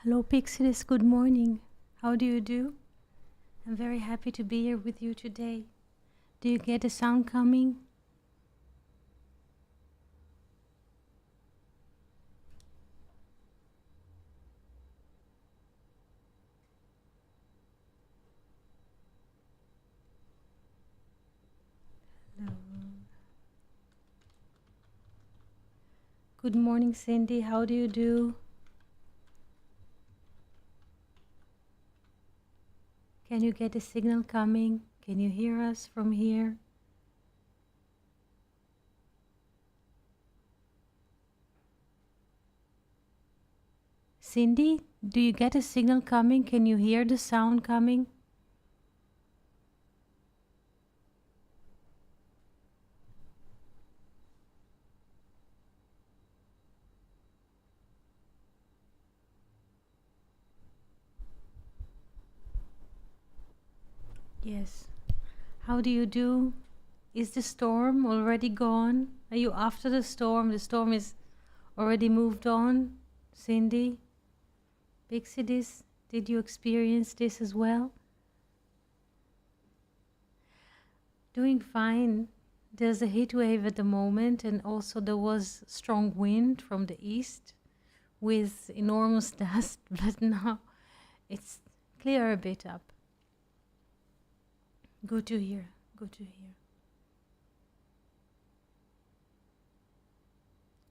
Hello, Pixies. Good morning. How do you do? I'm very happy to be here with you today. Do you get the sound coming? Hello. Good morning, Cindy. How do you do? Can you get the signal coming? Can you hear us from here? Cindy, do you get a signal coming? Can you hear the sound coming? Yes. How do you do? Is the storm already gone? Are you after the storm? The storm is already moved on? Cindy? Pixies, did you experience this as well? Doing fine. There's a heat wave at the moment, and also there was strong wind from the east with enormous dust, but now it's clear a bit up. Good to hear. Good to hear.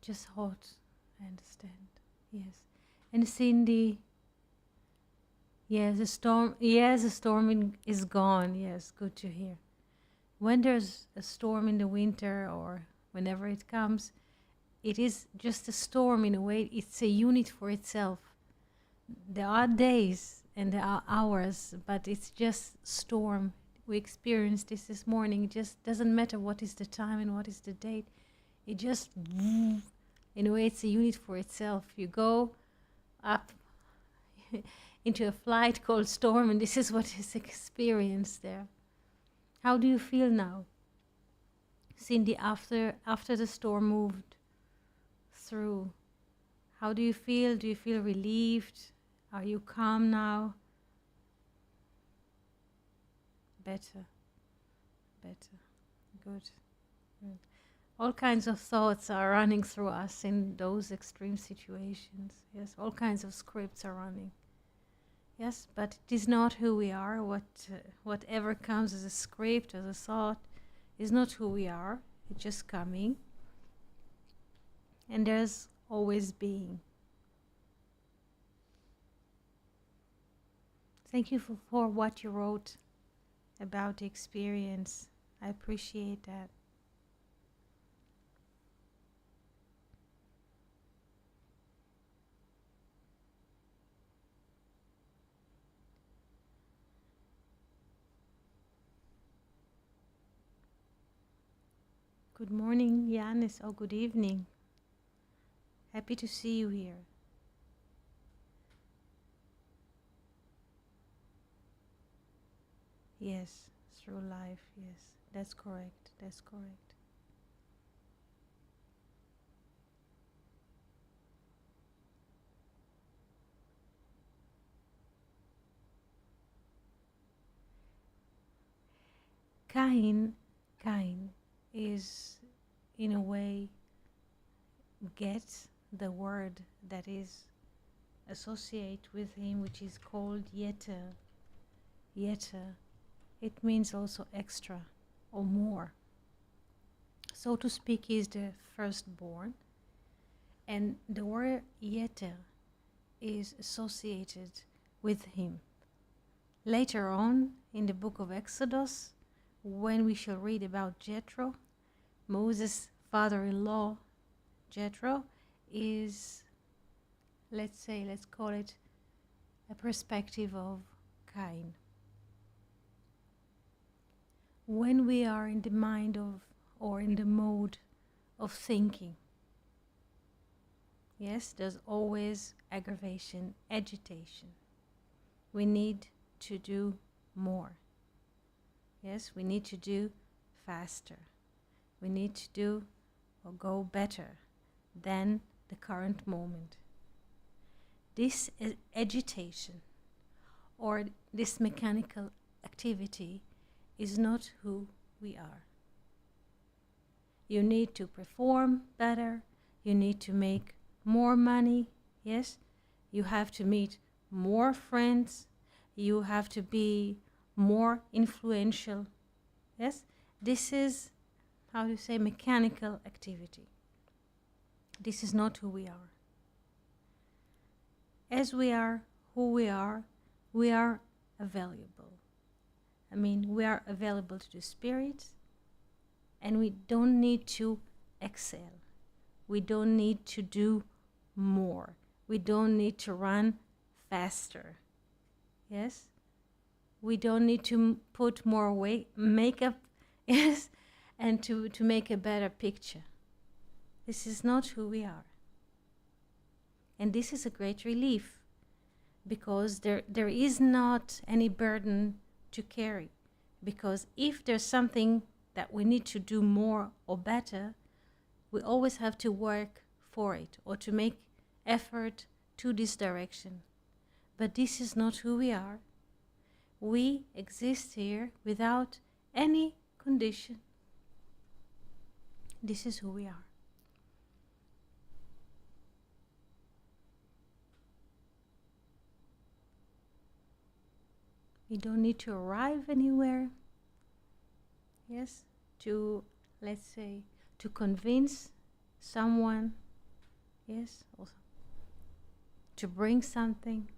Just hot, I understand. Yes. And Cindy, yes, the storm is gone. Yes, good to hear. When there's a storm in the winter or whenever it comes, it is just a storm in a way. It's a unit for itself. There are days and there are hours, but it's just storm. We experienced this morning. It just doesn't matter what is the time and what is the date. It just, in a way, it's a unit for itself. You go up into a flight called storm, and this is what is experienced there. How do you feel now, Cindy, after the storm moved through? How do you feel? Do you feel relieved? Are you calm now? Better. Good. All kinds of thoughts are running through us in those extreme situations. Yes, all kinds of scripts are running. Yes, but it is not who we are. Whatever comes as a script, as a thought, is not who we are. It's just coming. And there's always being. Thank you for what you wrote about the experience. I appreciate that. Good morning, Yanis, or good evening. Happy to see you here. Yes, through life, yes. That's correct. Cain is, in a way, gets the word that is associated with him, which is called Yeter. Yeter. It means also extra or more. So to speak, he is the firstborn. And the word Yeter is associated with him. Later on in the book of Exodus, when we shall read about Jethro, Moses' father-in-law, Jethro, is, let's call it a perspective of Cain. When we are in the mind of, or in the mode of thinking, yes, there's always aggravation, agitation. We need to do more. Yes, we need to do faster. We need to do or go better than the current moment. this agitation or this mechanical activity is not who we are. You need to perform better. You need to make more money. Yes, you have to meet more friends. You have to be more influential. Yes, this is, how to say, mechanical activity. This is not who we are. As we are who we are available. I mean, we are available to the Spirit, and we don't need to excel. We don't need to do more. We don't need to run faster. Yes? We don't need to put more makeup, yes, and to make a better picture. This is not who we are. And this is a great relief, because there is not any burden to carry. Because if there's something that we need to do more or better, we always have to work for it or to make effort to this direction. But this is not who we are. We exist here without any condition. This is who we are. We don't need to arrive anywhere. Yes, to, let's say, to convince someone. Yes, also to bring something,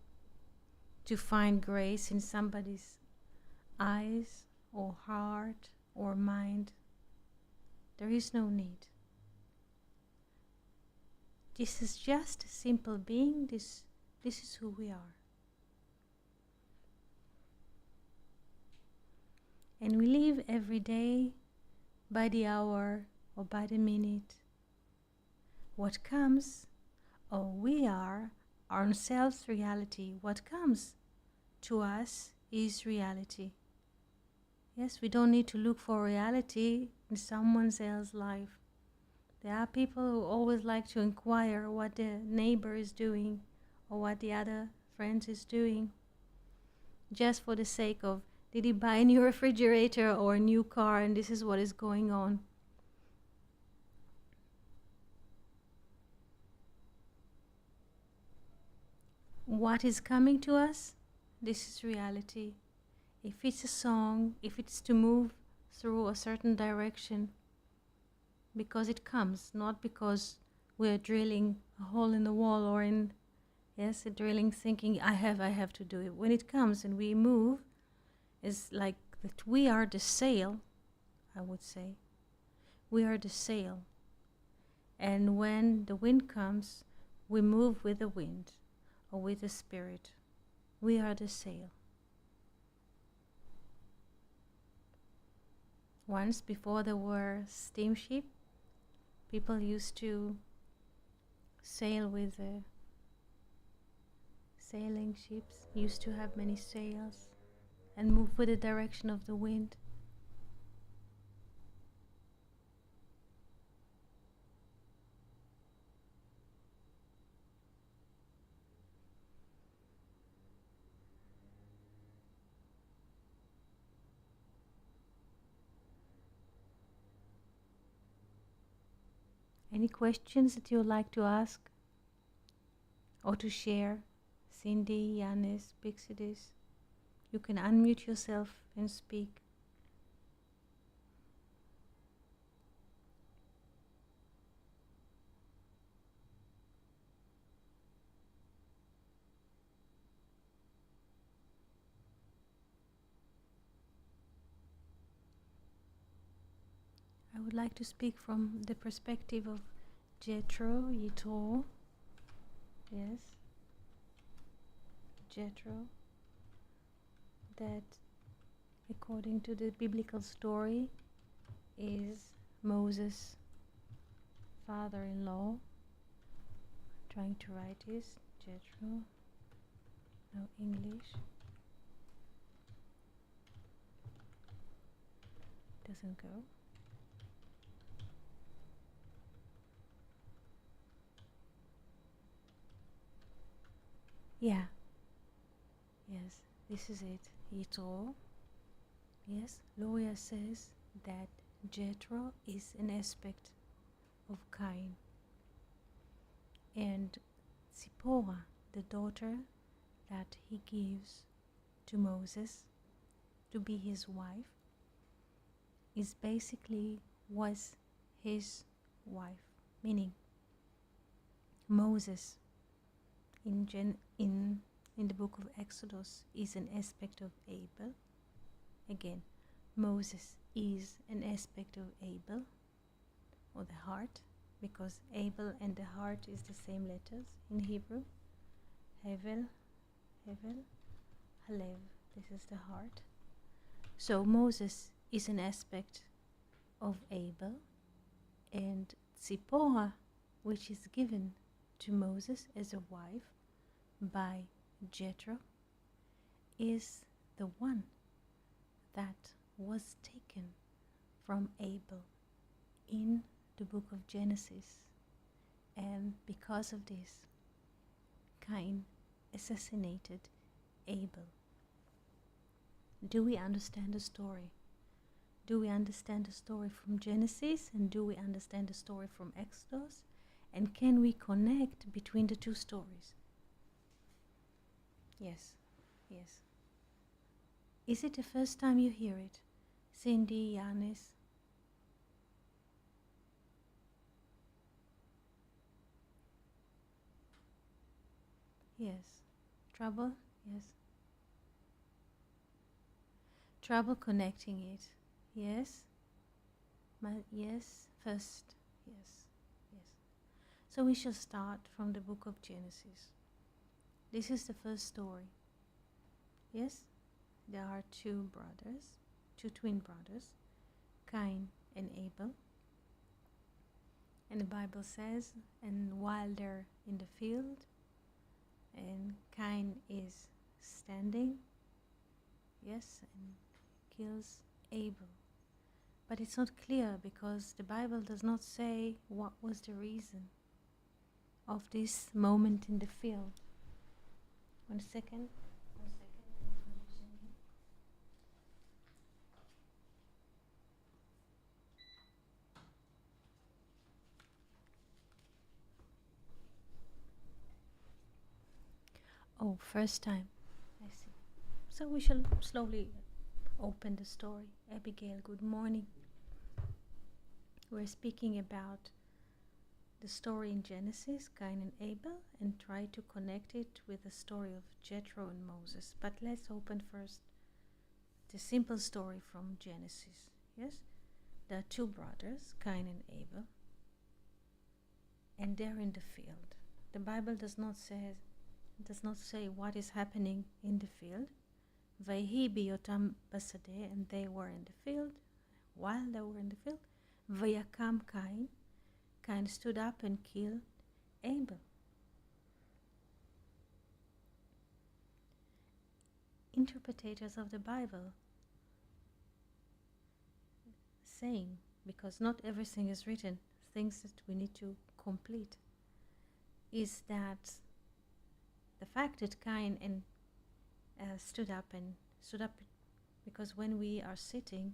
to find grace in somebody's eyes or heart or mind. There is no need. This is just a simple being. This is who we are. And we live every day by the hour or by the minute. What comes, we are ourselves reality. What comes to us is reality. Yes, we don't need to look for reality in someone else's life. There are people who always like to inquire what the neighbor is doing or what the other friend is doing, just for the sake of, did he buy a new refrigerator or a new car, and this is what is going on. What is coming to us? This is reality. If it's a song, if it's to move through a certain direction, because it comes, not because we're drilling a hole in the wall or in, yes, a drilling thinking, I have to do it. When it comes and we move, it's like that we are the sail, I would say. We are the sail. And when the wind comes, we move with the wind or with the Spirit. We are the sail. Once, before there were steamship, people used to sail with sailing ships, used to have many sails and move with the direction of the wind. Any questions that you would like to ask or to share? Cindy, Yanis, Pixidis, you can unmute yourself and speak. I would like to speak from the perspective of Yitro. Yes, Jethro, that according to the biblical story is Moses' father-in-law. Trying to write this, Jethro, no English, doesn't go. Yeah. Yes. This is it. Yitro. Yes. Loria says that Jethro is an aspect of Cain, and Zipporah, the daughter that he gives to Moses to be his wife, is basically was his wife, meaning Moses in the book of Exodus is an aspect of Abel. Again, Moses is an aspect of Abel, or the heart, because Abel and the heart is the same letters in Hebrew. Hevel, Hevel, Halev. This is the heart. So Moses is an aspect of Abel, and Zipporah, which is given to Moses as a wife by Jethro, is the one that was taken from Abel in the book of Genesis, and because of this, Cain assassinated Abel. Do we understand the story? Do we understand the story from Genesis, and do we understand the story from Exodus? And can we connect between the two stories? Yes, yes. Is it the first time you hear it? Cindy, Yanis? Yes. Trouble? Yes. Trouble connecting it? Yes. Yes. First? Yes. Yes. So we shall start from the book of Genesis. This is the first story. Yes? There are two brothers, two twin brothers, Cain and Abel. And the Bible says, and while they're in the field, and Cain is standing, yes, and kills Abel. But it's not clear because the Bible does not say what was the reason of this moment in the field. 1 second. 1 second. Oh, first time. I see. So we shall slowly open the story. Abigail, good morning. We're speaking about the story in Genesis, Cain and Abel, and try to connect it with the story of Jethro and Moses. But let's open first the simple story from Genesis. Yes? There are two brothers, Cain and Abel, and they're in the field. The Bible does not say what is happening in the field. Vayhi biyotam basadeh, and they were in the field. While they were in the field, Vayakam Cain, Cain stood up and killed Abel. Interpreters of the Bible saying, because not everything is written, things that we need to complete, is that the fact that Cain and stood up because when we are sitting,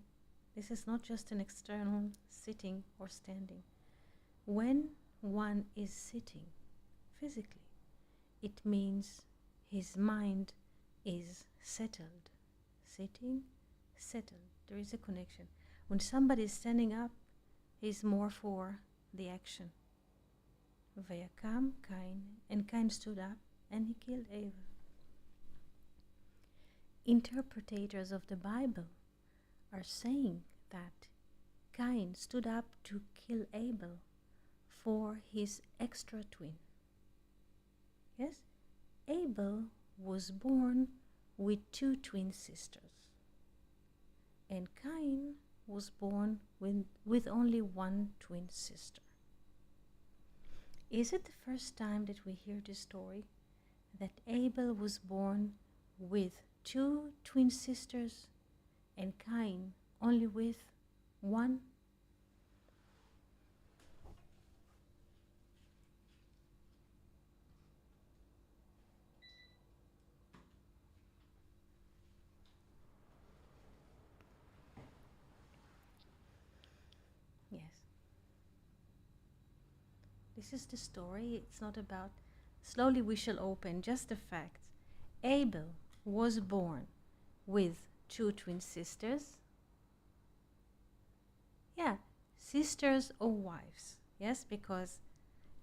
this is not just an external sitting or standing. When one is sitting physically, it means his mind is settled. Sitting, settled. There is a connection. When somebody is standing up, he's more for the action. Vayakam Cain, and Cain stood up and he killed Abel. Interpreters of the Bible are saying that Cain stood up to kill Abel for his extra twin. Yes? Abel was born with two twin sisters, and Cain was born with only one twin sister. Is it the first time that we hear this story, that Abel was born with two twin sisters and Cain only with one? This is the story. It's not about. Slowly we shall open just the facts. Abel was born with 2 twin sisters. Yeah, sisters or wives. Yes, because,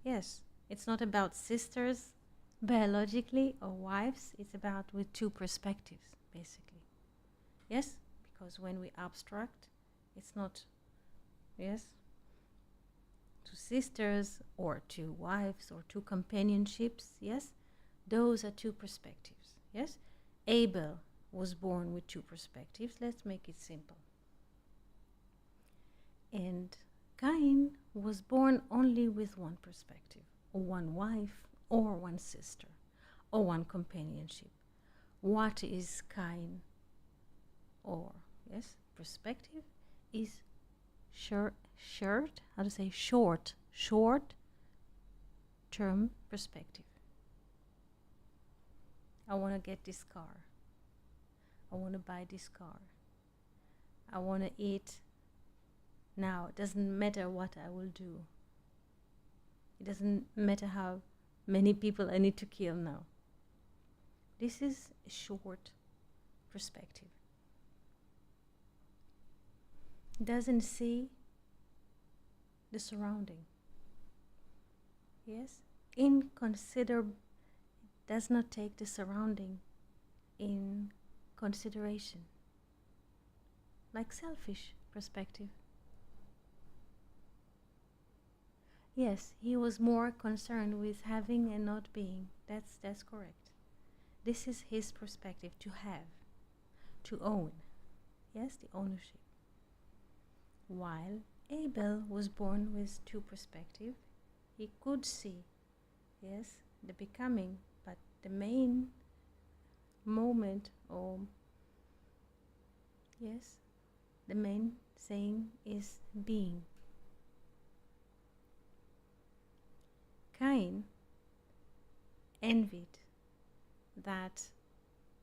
yes, it's not about sisters biologically or wives. It's about with 2 perspectives, basically. Yes, because when we abstract, it's not, yes, 2 sisters or 2 wives or 2 companionships. Yes, those are 2 perspectives. Yes, Abel was born with 2 perspectives. Let's make it simple. And Cain was born only with 1 perspective, or 1 wife, or 1 sister, or 1 companionship. What is Cain? Or, yes, perspective is short term perspective. I want to get this car. I want to buy this car. I want to eat now. It doesn't matter what I will do. It doesn't matter how many people I need to kill now. This is a short perspective. It doesn't see the surrounding. Yes? Does not take the surrounding in consideration. Like selfish perspective. Yes, he was more concerned with having and not being. That's correct. This is his perspective, to have, to own. Yes, the ownership. While Abel was born with 2 perspectives, he could see, yes, the becoming, but the main moment, or yes, the main thing is being. Cain envied that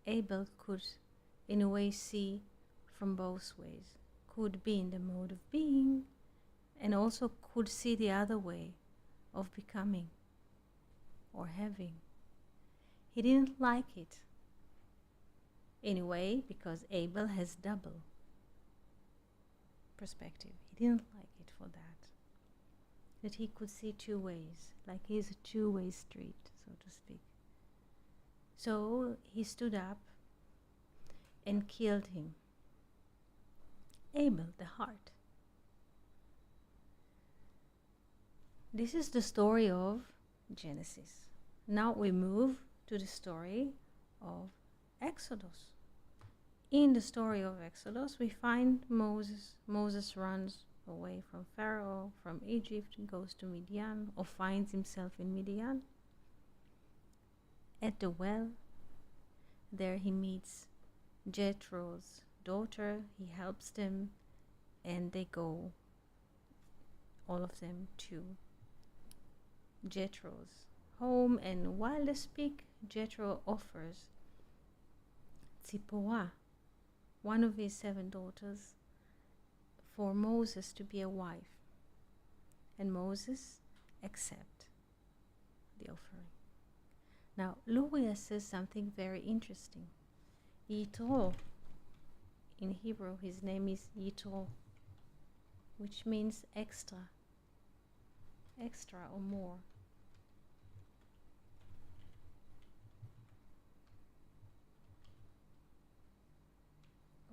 Abel could in a way see from both ways, could be in the mode of being and also could see the other way of becoming or having. He didn't like it in a way because Abel has double perspective. He didn't like it for that he could see 2 ways, like he's a 2-way street, so to speak. So he stood up and killed him. Abel, the heart. This is the story of Genesis. Now we move to the story of Exodus. In the story of Exodus, we find Moses. Moses runs away from Pharaoh, from Egypt, goes to Midian, or finds himself in Midian. At the well, there he meets Jethro's daughter. He helps them, and they go, all of them, to Jethro's home. And while they speak, Jethro offers Zipporah, one of his 7 daughters, for Moses to be a wife. And Moses accepts the offering. Now, Luria says something very interesting. Yitro, in Hebrew, his name is Yitro, which means extra or more.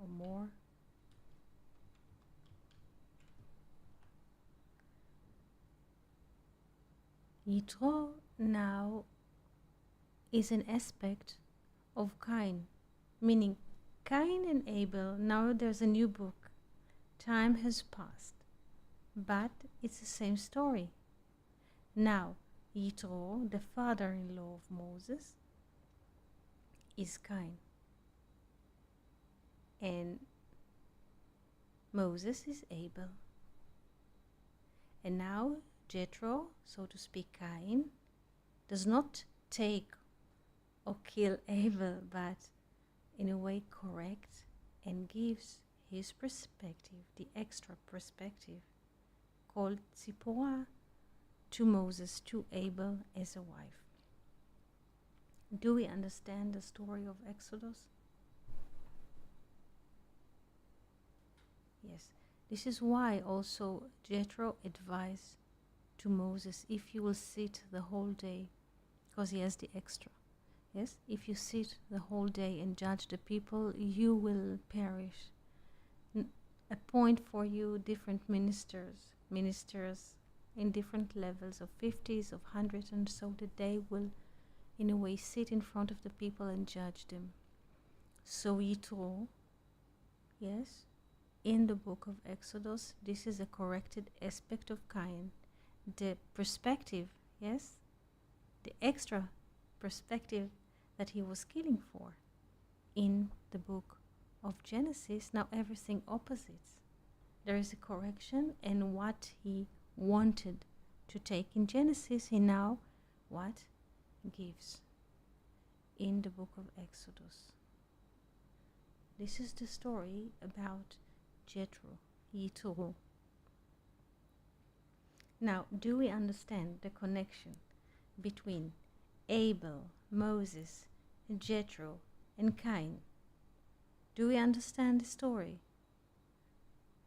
Or more. Yitro now is an aspect of Cain, meaning Cain and Abel. Now there's a new book. Time has passed, but it's the same story. Now, Yitro, the father-in-law of Moses, is Cain. And Moses is Abel. And now Jethro, so to speak, Cain, does not take or kill Abel, but in a way correct and gives his perspective, the extra perspective, called Zipporah, to Moses, to Abel as a wife. Do we understand the story of Exodus? Yes. This is why also Jethro advised to Moses, if you will sit the whole day, because he has the extra. Yes, if you sit the whole day and judge the people, you will perish. Appoint for you different ministers in different levels of 50s, of 100s, and so that they will, in a way, sit in front of the people and judge them. So Yitro, yes, in the book of Exodus, this is a corrected aspect of Cain. The perspective, yes, the extra perspective that he was killing for. In the book of Genesis, now everything opposites. There is a correction, and what he wanted to take in Genesis, he now what gives in the book of Exodus. This is the story about Jethro, Yitro. Now, do we understand the connection between Abel, Moses, Jethro, and Cain? Do we understand the story?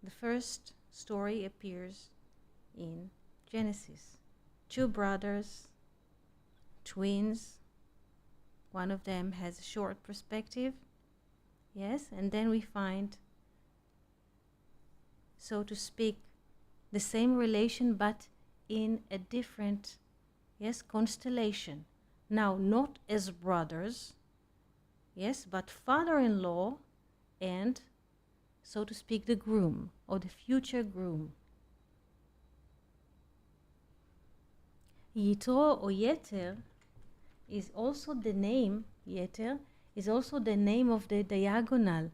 The first story appears in Genesis. Two brothers, twins. One of them has a short perspective. Yes, and then we find, so to speak, the same relation but in a different, yes, constellation. Now, not as brothers, yes, but father-in-law and, so to speak, the groom or the future groom. Yitro or Yeter is also the name, Yeter is also the name of the diagonal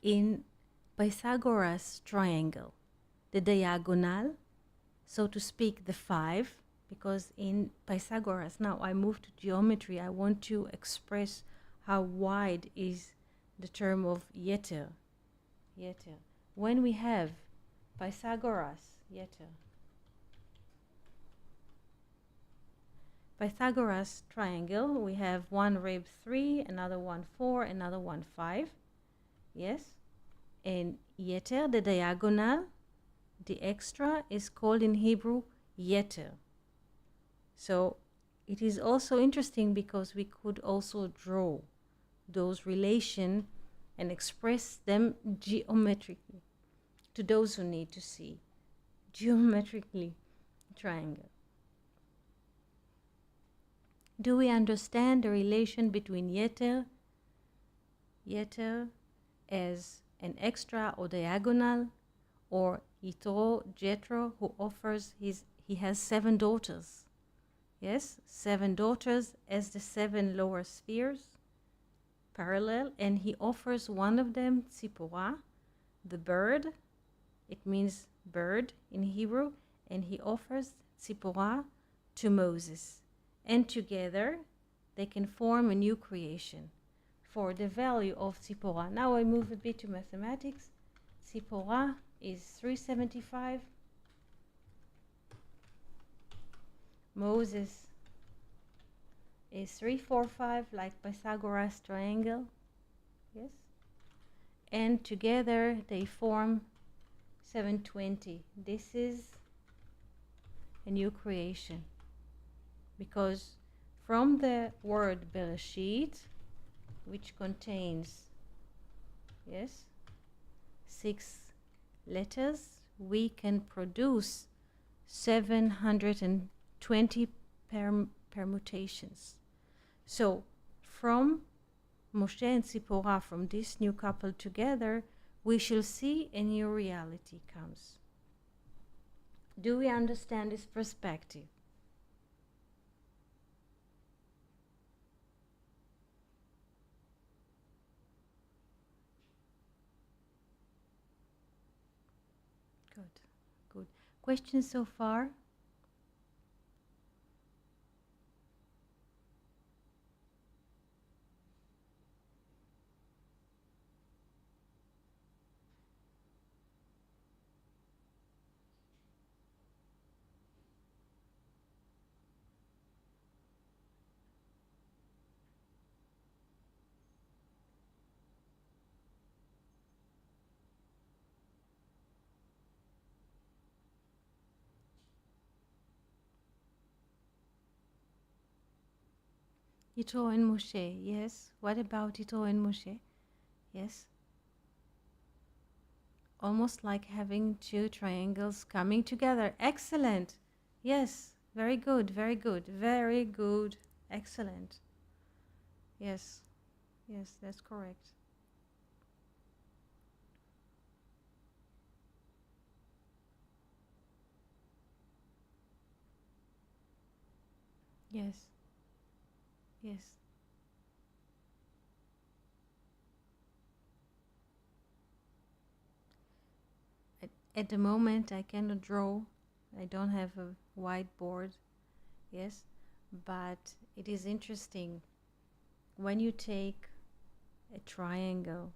in Pythagoras triangle. The diagonal, so to speak, the 5, because in Pythagoras, now I move to geometry, I want to express how wide is the term of Yeter. Yeter. When we have Pythagoras, Yeter, Pythagoras triangle, we have one rib 3, another one 4, another one 5. Yes? And Yeter, the diagonal, the extra, is called in Hebrew Yeter. So it is also interesting because we could also draw those relations and express them geometrically to those who need to see geometrically triangle. Do we understand the relation between Yeter as an extra or diagonal, or Yitro, Jethro, who offers he has 7 daughters. Yes, 7 daughters as the 7 lower spheres, parallel, and he offers one of them, Tzipporah, the bird. It means bird in Hebrew, and he offers Tzipporah to Moses. And together they can form a new creation for the value of Tzipporah. Now I move a bit to mathematics. Tzipporah is 375. Moses is 345, like Pythagoras triangle. Yes. And together they form 720. This is a new creation. Because from the word Bereshit, which contains, yes, 6 letters, we can produce 720 permutations. So from Moshe and Tzipporah, from this new couple together, we shall see a new reality comes. Do we understand this perspective? Good, good. Questions so far? Yitro and Moshe, yes. What about Yitro and Moshe? Yes. Almost like having two triangles coming together. Excellent. Yes. Very good. Very good. Very good. Excellent. Yes. Yes, that's correct. Yes. Yes. At the moment, I cannot draw. I don't have a whiteboard. Yes. But it is interesting when you take a triangle,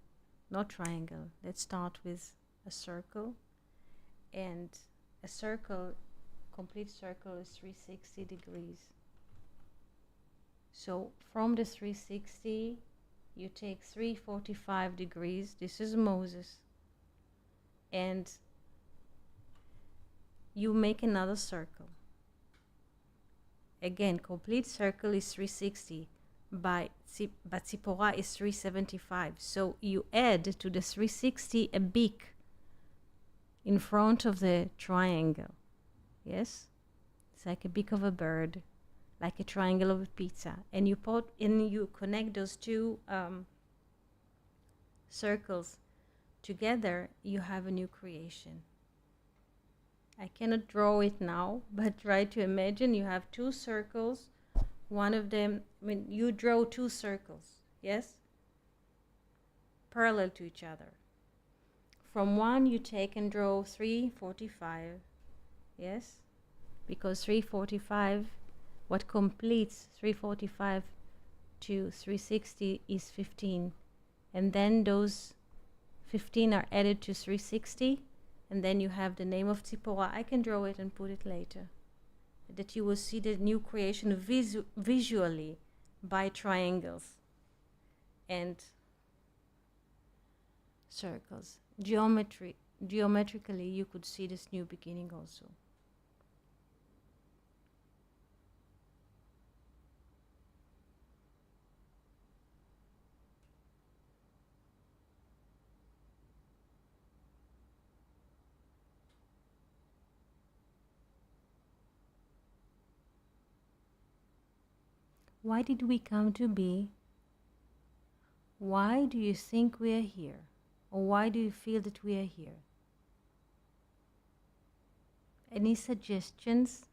not triangle, let's start with a circle, and a circle, complete circle is 360 degrees. So from the 360 you take 345 degrees, this is Moses, and you make another circle. Again, complete circle is 360, but Tzipora is 375. So you add to the 360 a beak in front of the triangle. Yes? It's like a beak of a bird, like a triangle of a pizza. And you connect those two circles together, you have a new creation. I cannot draw it now, but try to imagine you have two circles. One of them, you draw two circles, yes? Parallel to each other. From one you take and draw 345, yes? Because 345, what completes 345 to 360 is 15. And then those 15 are added to 360, and then you have the name of Tzipora. I can draw it and put it later. That you will see the new creation visually by triangles and circles. Geometrically, you could see this new beginning also. Why did we come to be? Why do you think we are here? Or why do you feel that we are here? Any suggestions?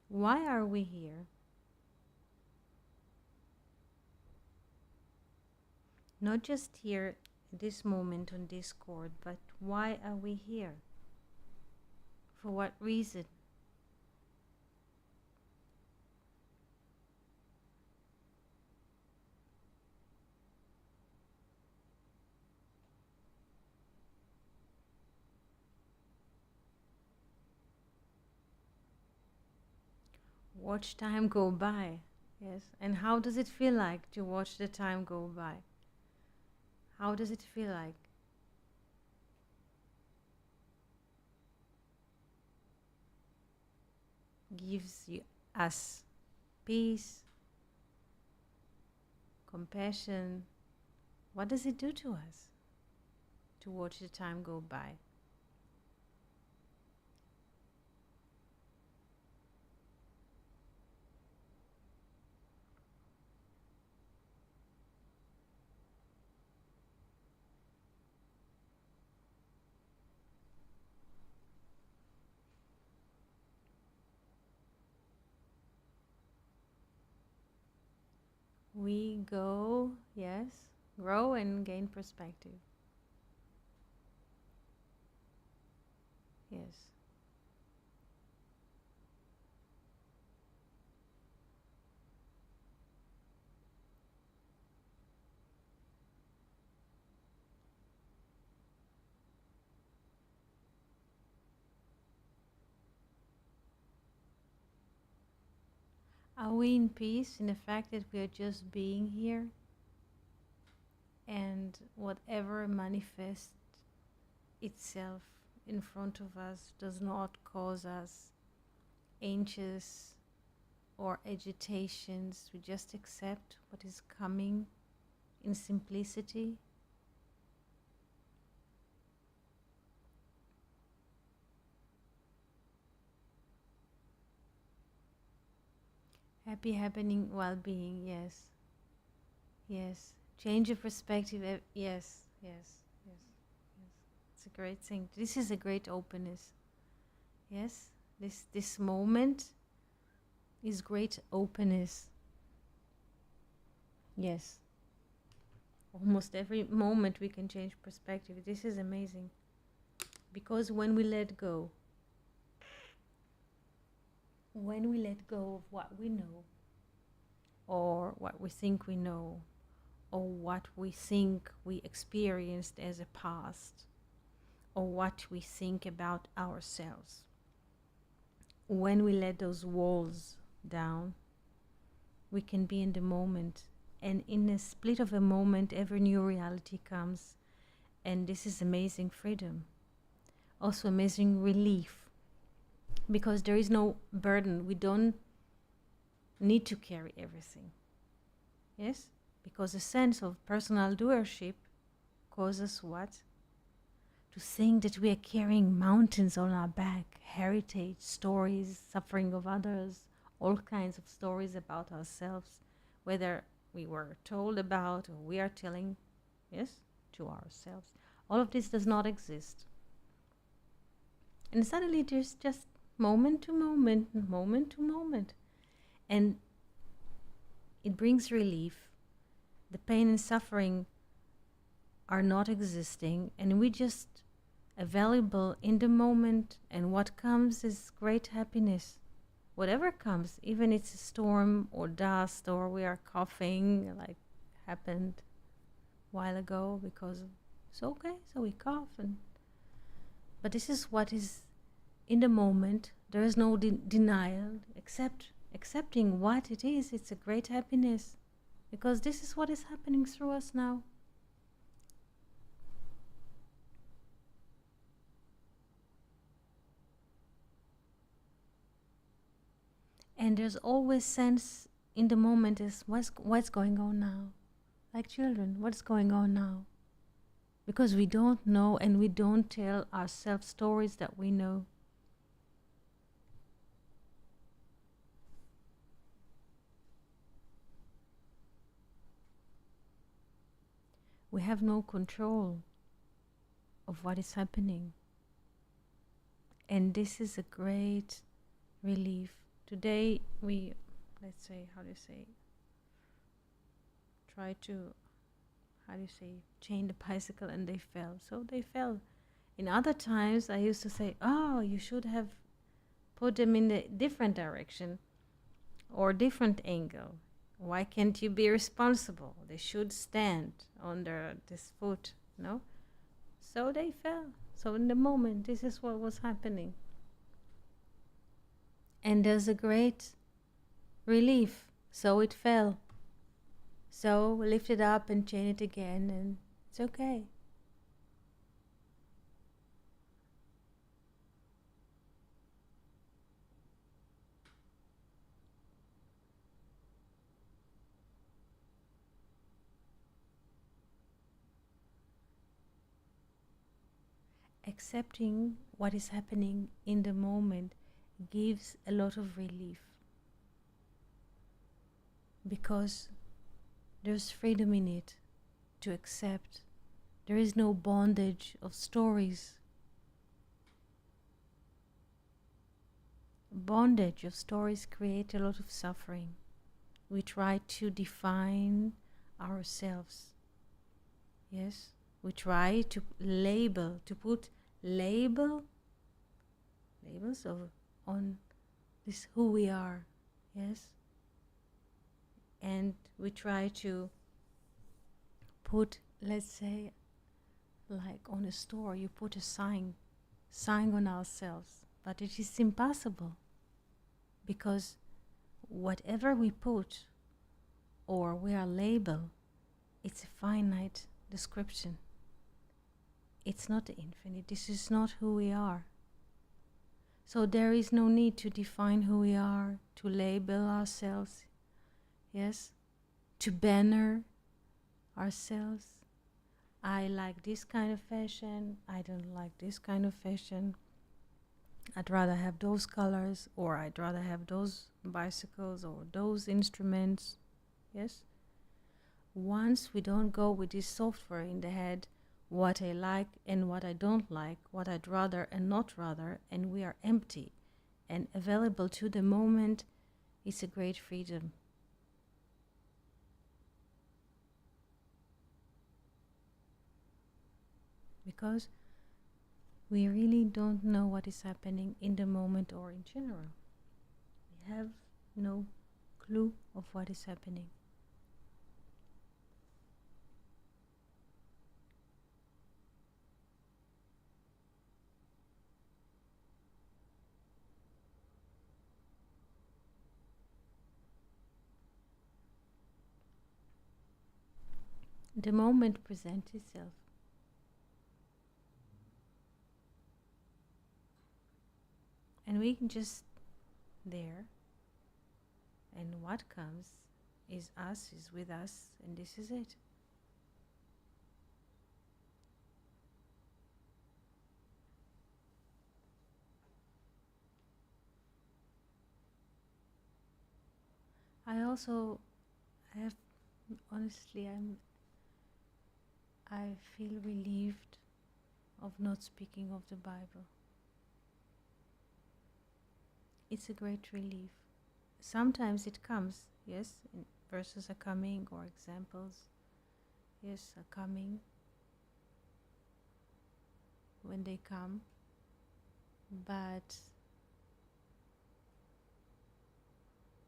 Why are we here? Not just here, this moment on this chord, but why are we here? For what reason? Watch time go by. Yes. And how does it feel like to watch the time go by? How does it feel like? Gives us peace, compassion. What does it do to us to watch the time go by? We go, yes, grow and gain perspective. Yes. Are we in peace in the fact that we are just being here? And whatever manifests itself in front of us does not cause us anxious, or agitations. We just accept what is coming in simplicity. Happy happening while being, yes. Yes. Change of perspective, yes, yes, yes, yes. It's a great thing. This is a great openness. Yes? This moment is great openness. Yes. Almost every moment we can change perspective. This is amazing. Because when we let go of what we know, or what we think we know, or what we think we experienced as a past, or what we think about ourselves, when we let those walls down, we can be in the moment. And in a split of a moment, every new reality comes. And this is amazing freedom. Also amazing relief. Because there is no burden. We don't need to carry everything. Yes? Because a sense of personal doership causes what? To think that we are carrying mountains on our back, heritage, stories, suffering of others, all kinds of stories about ourselves, whether we were told about or we are telling, yes, to ourselves. All of this does not exist. And suddenly there's just moment to moment, moment to moment. And it brings relief. The pain and suffering are not existing, and we just available in the moment, and what comes is great happiness. Whatever comes, even it's a storm or dust, or we are coughing like happened a while ago, because it's okay, so we cough. But this is what is in the moment. There is no denial, except accepting what it is. It's a great happiness, because this is what is happening through us now. And there's always sense in the moment is what's going on now. Like children, what's going on now? Because we don't know, and we don't tell ourselves stories that we know. We have no control of what is happening. And this is a great relief. Today we, let's say, how do you say, try to, how do you say, chain the bicycle, and they fell. So they fell. In other times I used to say, oh, you should have put them in a different direction or different angle. Why can't you be responsible? They should stand under this foot, no? So they fell. So in the moment, this is what was happening. And there's a great relief. So it fell. So lift it up and chain it again, and it's okay. Accepting what is happening in the moment gives a lot of relief, because there's freedom in it to accept. There is no bondage of stories. Bondage of stories create a lot of suffering. We try to define ourselves. Yes? We try to label, to put labels on this who we are. Yes? And we try to put, let's say, like on a store, you put a sign on ourselves. But it is impossible, because whatever we put or we are labeled, it's a finite description. It's not infinite. This is not who we are. So there is no need to define who we are, to label ourselves, yes, to banner ourselves. I like this kind of fashion, I don't like this kind of fashion. I'd rather have those colors, or I'd rather have those bicycles or those instruments, yes. Once we don't go with this software in the head, what I like and what I don't like, what I'd rather and not rather, and we are empty and available to the moment, it's a great freedom. Because we really don't know what is happening in the moment or in general. We have no clue of what is happening. The moment presents itself. And we can just there, and what comes is us, is with us, and this is it. I also have, honestly, I feel relieved of not speaking of the Bible. It's a great relief. Sometimes it comes, yes, verses are coming, or examples, yes, are coming when they come, but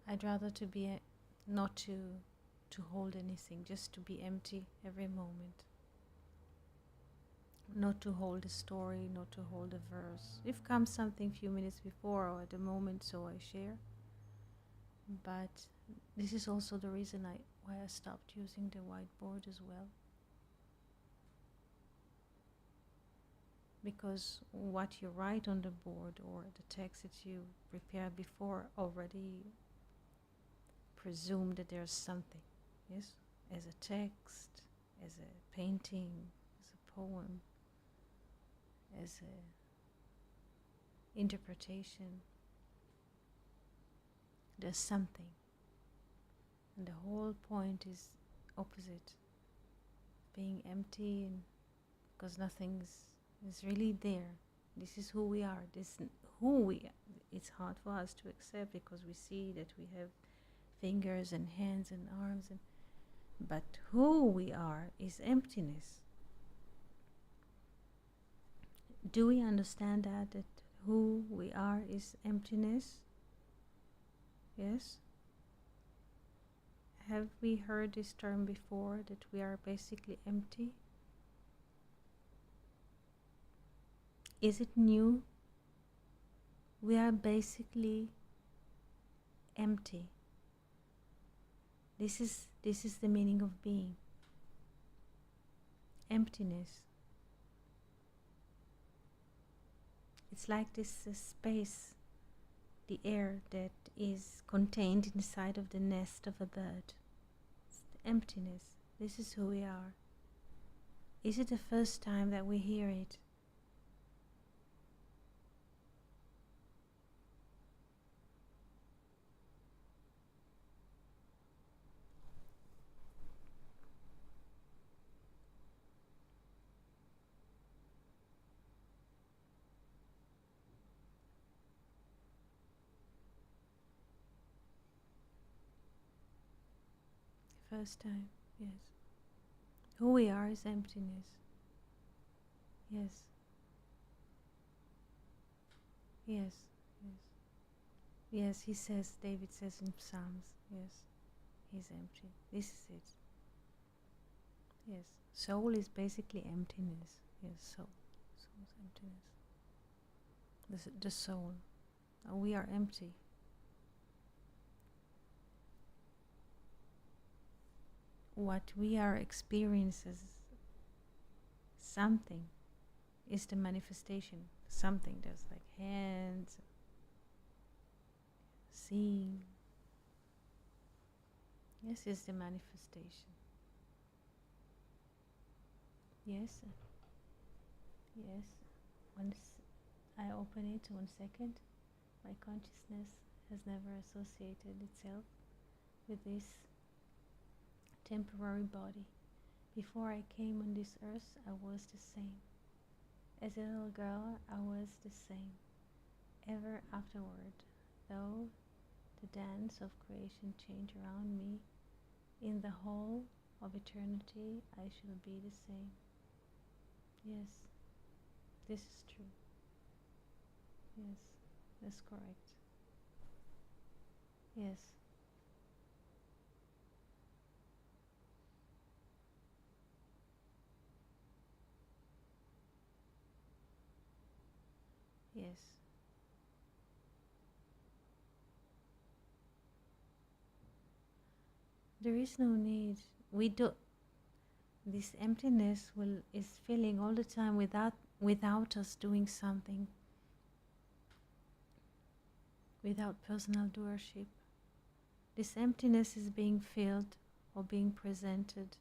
I'd rather to be not to hold anything, just to be empty every moment. Not to hold a story, not to hold a verse. If comes something few minutes before or at a moment, so I share. But this is also the reason why I stopped using the whiteboard as well. Because what you write on the board or the text that you prepare before already presume that there's something, yes, as a text, as a painting, as a poem, as a interpretation. There's something, and the whole point is opposite, being empty, and because nothing is really there. This is who we are. This who we are. It's hard for us to accept because we see that we have fingers and hands and arms, but who we are is emptiness. Do we understand that who we are is emptiness? Yes? Have we heard this term before, that we are basically empty? Is it new? We are basically empty. This is the meaning of being. Emptiness. It's like this space, the air that is contained inside of the nest of a bird. It's the emptiness. This is who we are. Is it the first time that we hear it? First time, yes. Who we are is emptiness. Yes. Yes. Yes. Yes, he says, David says in Psalms, yes, he's empty. This is it. Yes. Soul is basically emptiness. Yes, soul. Soul is emptiness. The soul. We are empty. What we are experiencing, something, is the manifestation. something. There's like hands, seeing. Yes, it's the manifestation. Yes, yes. Once I open it, 1 second, my consciousness has never associated itself with this temporary body. Before I came on this earth, I was the same. As a little girl, I was the same. Ever afterward, though the dance of creation change around me, in the whole of eternity, I shall be the same. Yes, this is true. Yes, that's correct. Yes, yes. There is no need. We do. This emptiness is filling all the time without us doing something, without personal doership. This emptiness is being filled or being presented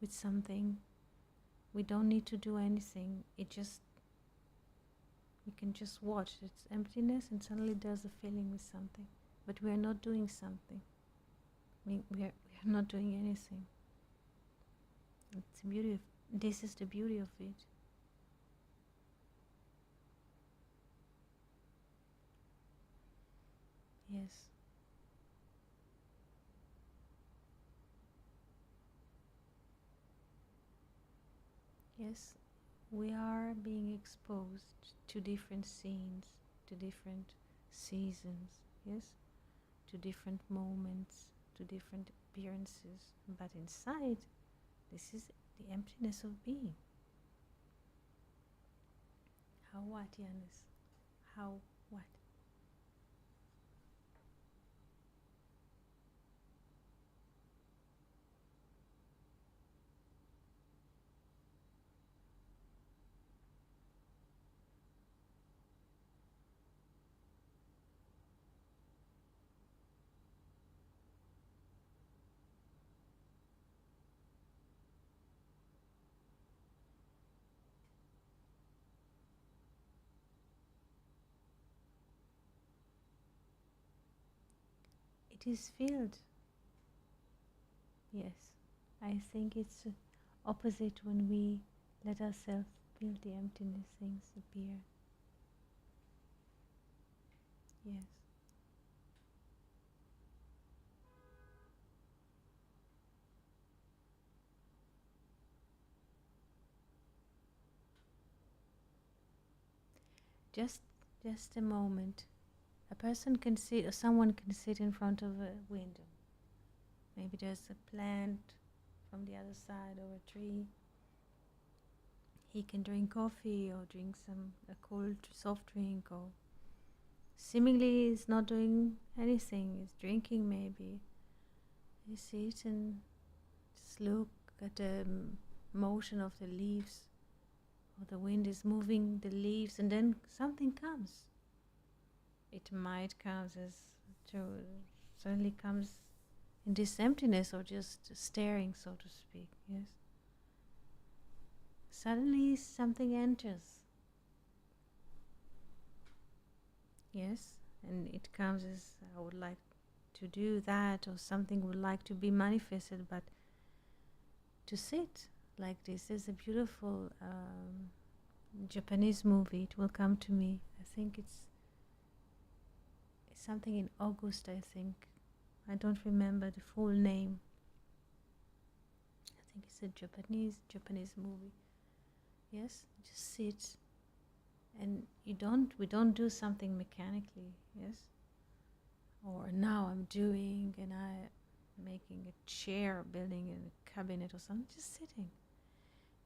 with something. We don't need to do anything. We can just watch its emptiness and suddenly there's a feeling with something. But we are not doing something. We are not doing anything. It's the beauty of, this is the beauty of it. Yes. Yes, we are being exposed to different scenes, to different seasons, yes, to different moments, to different appearances. But inside, this is the emptiness of being. How what, Yanis? How what? It is filled. Yes, I think it's opposite when we let ourselves feel the emptiness, things appear. Yes. Just just a moment. A person can sit, or someone can sit in front of a window. Maybe there's a plant from the other side or a tree. He can drink coffee or drink a cold soft drink, or seemingly is not doing anything. He's drinking maybe. He sits and just look at the motion of the leaves, or the wind is moving the leaves, and then something comes. It might come as suddenly comes in this emptiness, or just staring, so to speak. Yes. Suddenly something enters. Yes, and it comes as I would like to do that, or something would like to be manifested, but to sit like this is a beautiful Japanese movie. It will come to me. I think it's something in August, I think. I don't remember the full name. I think it's a Japanese movie. Yes, just sit, and we don't do something mechanically. Yes, or now I'm doing, and I making a chair, building a cabinet or something, just sitting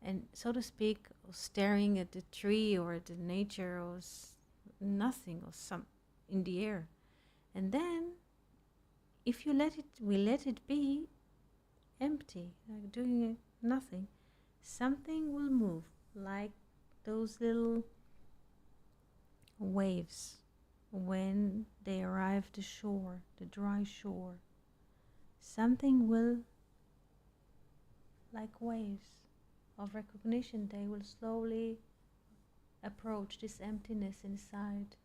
and, so to speak, staring at the tree or at the nature, or nothing, or some in the air. And then if we let it be empty, like doing nothing, something will move, like those little waves when they arrive the shore, the dry shore. Something will, like waves of recognition, they will slowly approach this emptiness inside,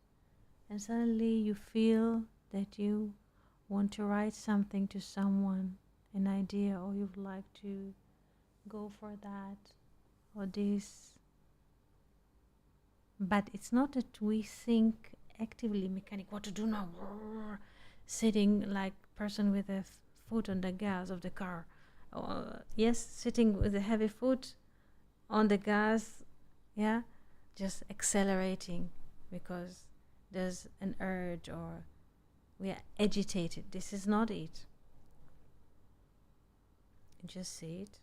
and suddenly you feel that you want to write something to someone, an idea, or you would like to go for that or this. But it's not that we think actively, mechanic, what to do now, sitting like person with a foot on the gas of the car. Yes, sitting with a heavy foot on the gas, yeah, just accelerating because there's an urge or we are agitated. This is not it. Just see it.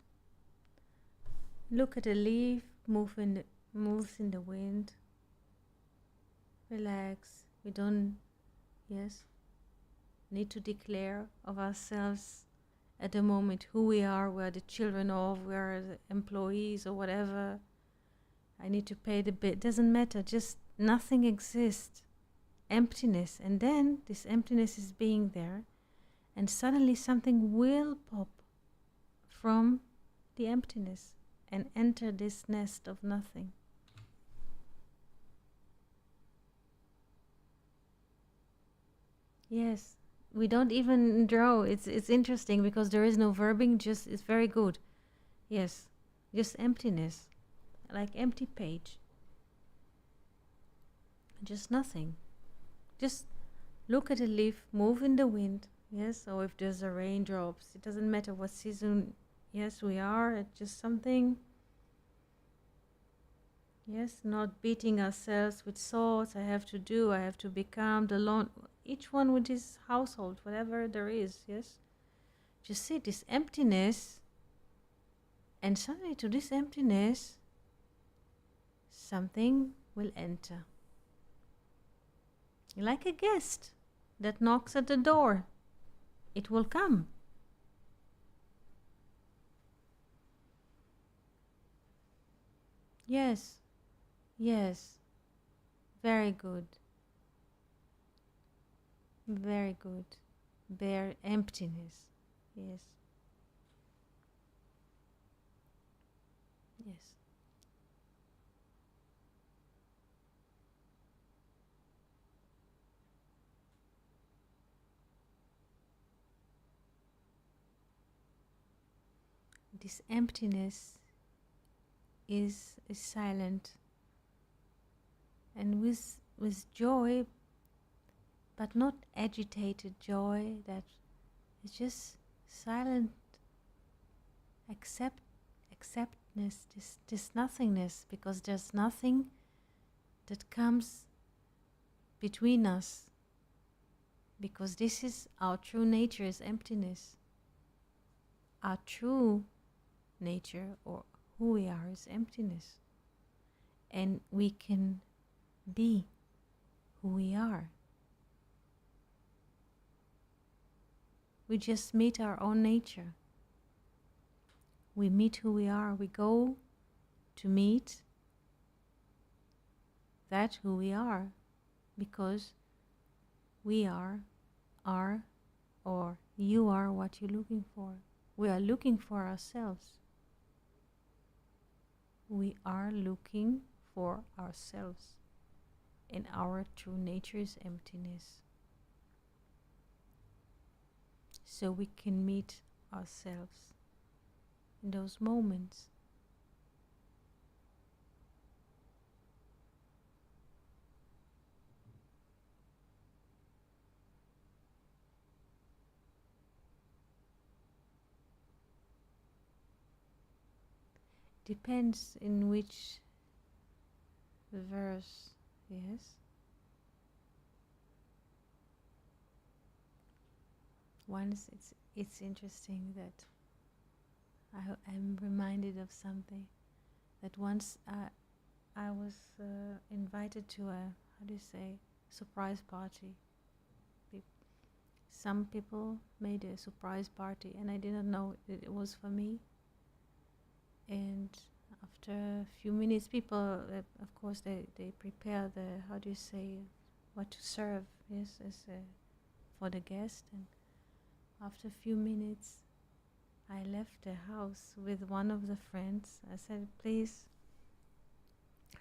Look at a leaf moves in the wind. Relax. We don't, yes, need to declare of ourselves at the moment who we are, we're the children of, we're the employees or whatever. I need to pay the bill. Doesn't matter. Just nothing exists. Emptiness. And then this emptiness is being there, and suddenly something will pop from the emptiness and enter this nest of nothing. Yes, we don't even draw. It's interesting because there is no verbing. Just it's very good. Yes, just emptiness, like empty page. Just nothing. Just look at a leaf move in the wind. Yes, or if there's a raindrops, it doesn't matter what season. Yes, we are. It's just something. Yes, not beating ourselves with thoughts. I have to do. I have to become the lone. Each one with his household, whatever there is. Yes, just see this emptiness, and suddenly to this emptiness, something will enter, like a guest that knocks at the door. It will come. Yes, yes, very good, very good. Bare emptiness. Yes, yes. This emptiness is silent, and with joy, but not agitated joy, that is just silent acceptness, this nothingness, because there's nothing that comes between us, because this is our true nature, is emptiness. Our true nature, or who we are, is emptiness, and we can be who we are. We just meet our own nature. We meet who we are. We go to meet that who we are, because we are, or you are what you're looking for. We are looking for ourselves. We are looking for ourselves, and our true nature is emptiness. So we can meet ourselves in those moments. Depends in which verse, yes. Once it's interesting that I'm reminded of something, that once I was invited to a, how do you say, surprise party. Some people made a surprise party, and I didn't know it was for me. And After a few minutes, people, of course, they prepare the, how do you say, what to serve, yes, as for the guest. And after a few minutes, I left the house with one of the friends. I said, please,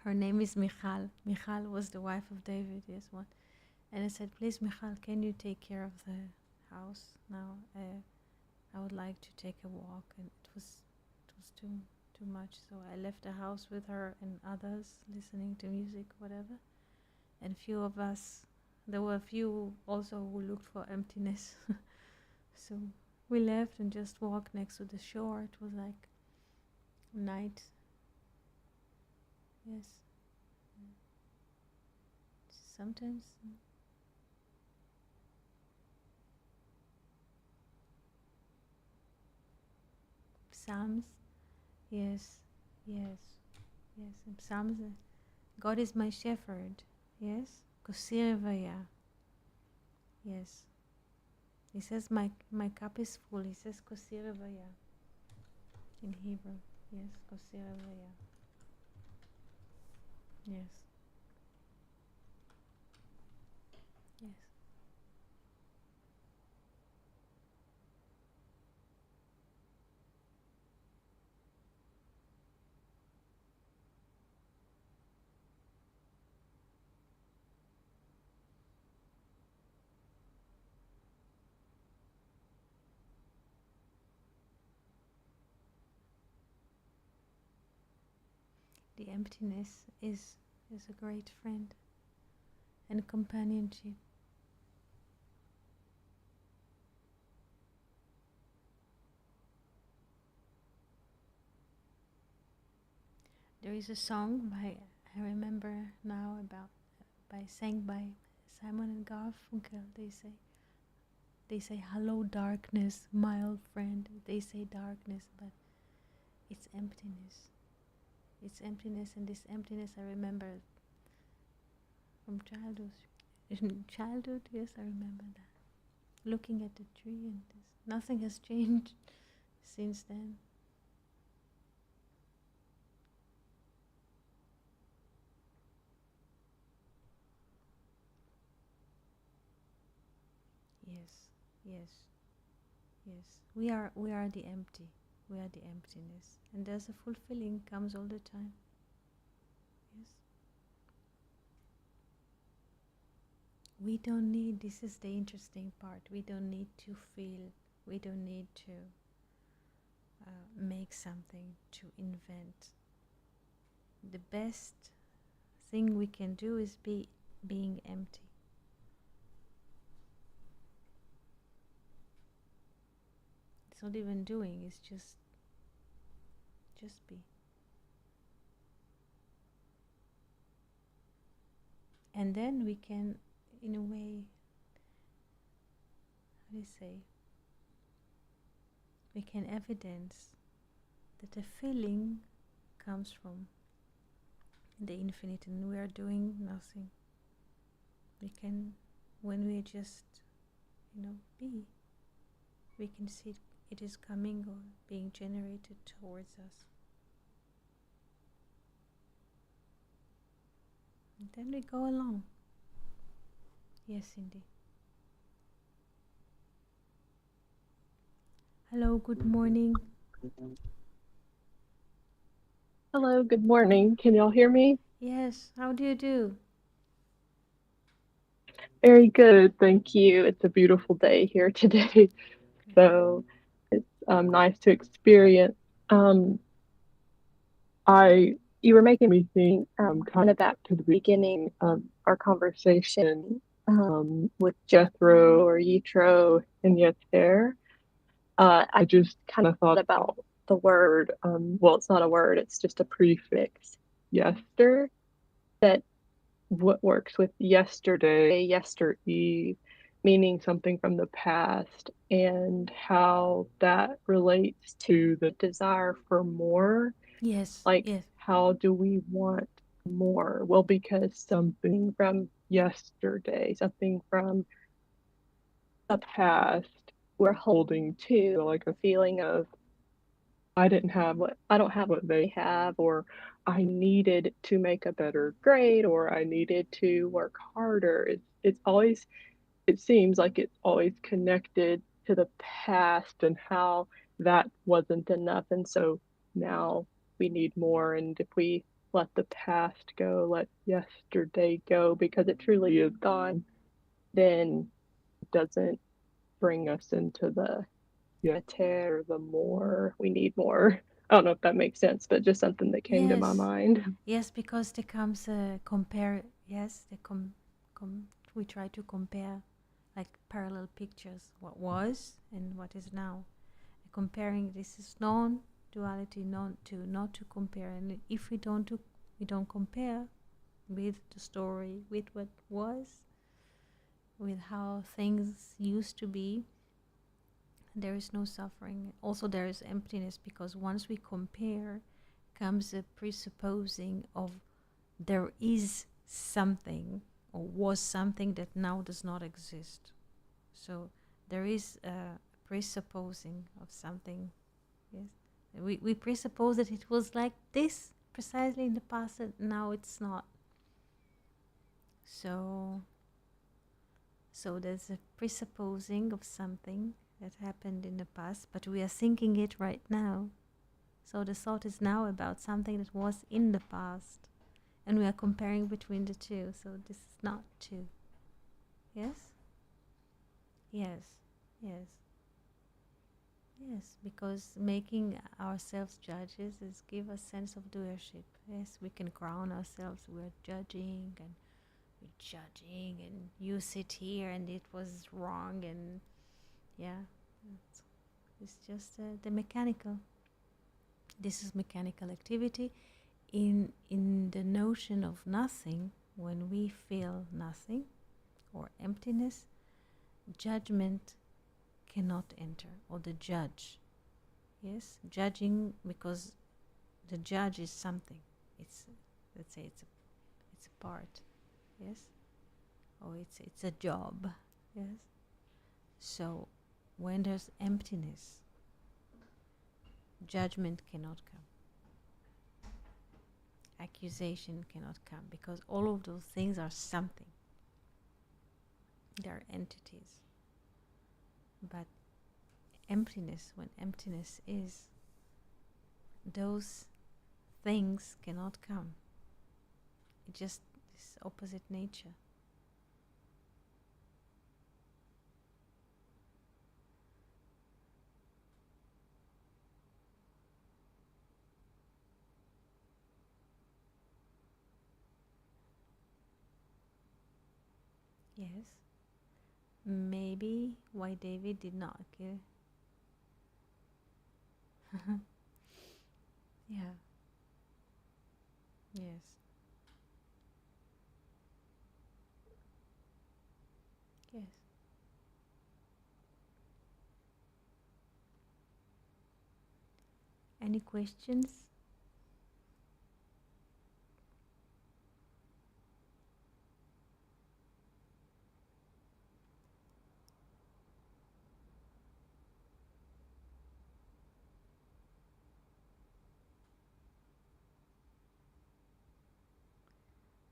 her name is Michal. Michal was the wife of David, yes, one. And I said, please, Michal, can you take care of the house now? I would like to take a walk. And it was too much. So I left the house with her and others, listening to music, whatever. And few of us, there were a few also who looked for emptiness. So we left and just walked next to the shore. It was like night. Yes. Sometimes. Psalms. Yes. Yes. Yes. In Psalms, God is my shepherd. Yes. Kosirevaya. Yes. He says my cup is full. He says Kosirevaya in Hebrew. Yes. Kosirevaya. Yes. Yes. The emptiness is a great friend and companionship. There is a song by, I remember now, about by sang by Simon and Garfunkel. They say hello darkness, my old friend. They say darkness, but it's emptiness. It's emptiness, and this emptiness I remember from childhood. In childhood, yes, I remember that. Looking at the tree, and nothing has changed since then. Yes, yes, yes. We are the empty. We are the emptiness, and there's a fulfilling comes all the time. Yes. We don't need, this is the interesting part, we don't need to feel, we don't need to make something, to invent. The best thing we can do is being empty. It's not even doing, it's just be. And then we can, in a way, how do you say, we can evidence that the feeling comes from the infinite, and we are doing nothing. We can, when we just, be, we can see it is coming or being generated towards us. And then we go along. Yes, Cindy. Hello, good morning. Hello, good morning. Can y'all hear me? Yes, how do you do? Very good, thank you. It's a beautiful day here today, so it's nice to experience. Um, you were making me think kind of back to the beginning of our conversation with Jethro or Yitro and Yetzer. I just kind of thought about the word. Well, it's not a word; it's just a prefix, yester, that what works with yesterday, yestereve, meaning something from the past, and how that relates to the desire for more. Yes, Like, yes, how do we want more? Well, because something from yesterday, something from the past, we're holding to, like a feeling of I don't have what they have, or I needed to make a better grade, or I needed to work harder. It's always, it seems like it's always connected to the past and how that wasn't enough. And so now we need more. And if we let the past go, let yesterday go, because it truly is gone, then it doesn't bring us into the yeter, the more. We need more. I don't know if that makes sense, but just something that came to my Yes, mind. yes, because there comes a compare. Yes, we try to compare like parallel pictures, what was and what is now. Comparing, this is non-duality, not to compare. And if we don't compare with the story, with what was, with how things used to be, there is no suffering. Also, there is emptiness, because once we compare, comes a presupposing of there is something or was something that now does not exist. So there is a presupposing of something. Yes, we presuppose that it was like this precisely in the past, and now it's not. So there's a presupposing of something that happened in the past, but we are thinking it right now. So the thought is now about something that was in the past, and we are comparing between the two. So this is not two. Yes? Yes. Yes. Yes, because making ourselves judges is give a sense of doership. Yes, we can crown ourselves. We're judging and we're judging, and you sit here and it was wrong, and yeah, it's just the mechanical. This is mechanical activity in the notion of nothing. When we feel nothing or emptiness, judgment cannot enter, or the judge. Yes, judging, because the judge is something. It's, let's say it's a part. Yes, or it's a job. Yes. So when there's emptiness, judgment cannot come. Accusation cannot come, because all of those things are something. They are entities. But emptiness, when emptiness is, those things cannot come. It just is opposite nature. Yes. Maybe why David did not kill. Yeah. Yes. Yes. Any questions?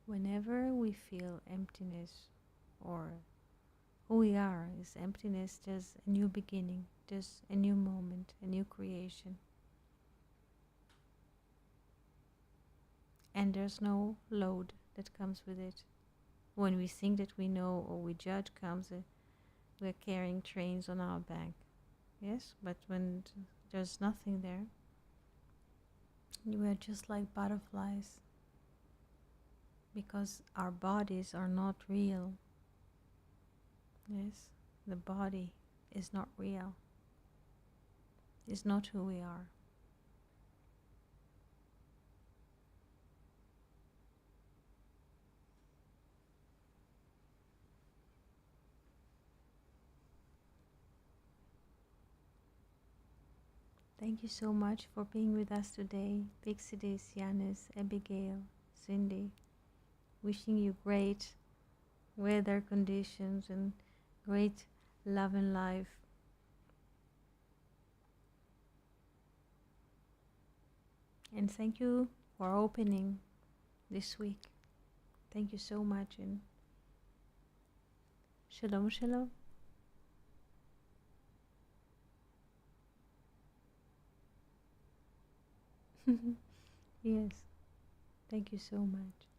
Whenever we feel emptiness, or who we are is emptiness, just a new beginning, just a new moment, a new creation. And there's no load that comes with it. When we think that we know or we judge comes, we're carrying trains on our back. Yes, but when there's nothing there, we're just like butterflies, because our bodies are not real. Yes, the body is not real, is not who we are. Thank you so much for being with us today, Pixidis, Yanis, Abigail, Cindy. Wishing you great weather conditions and great love and life. And thank you for opening this week. Thank you so much, and shalom, shalom. Yes, thank you so much.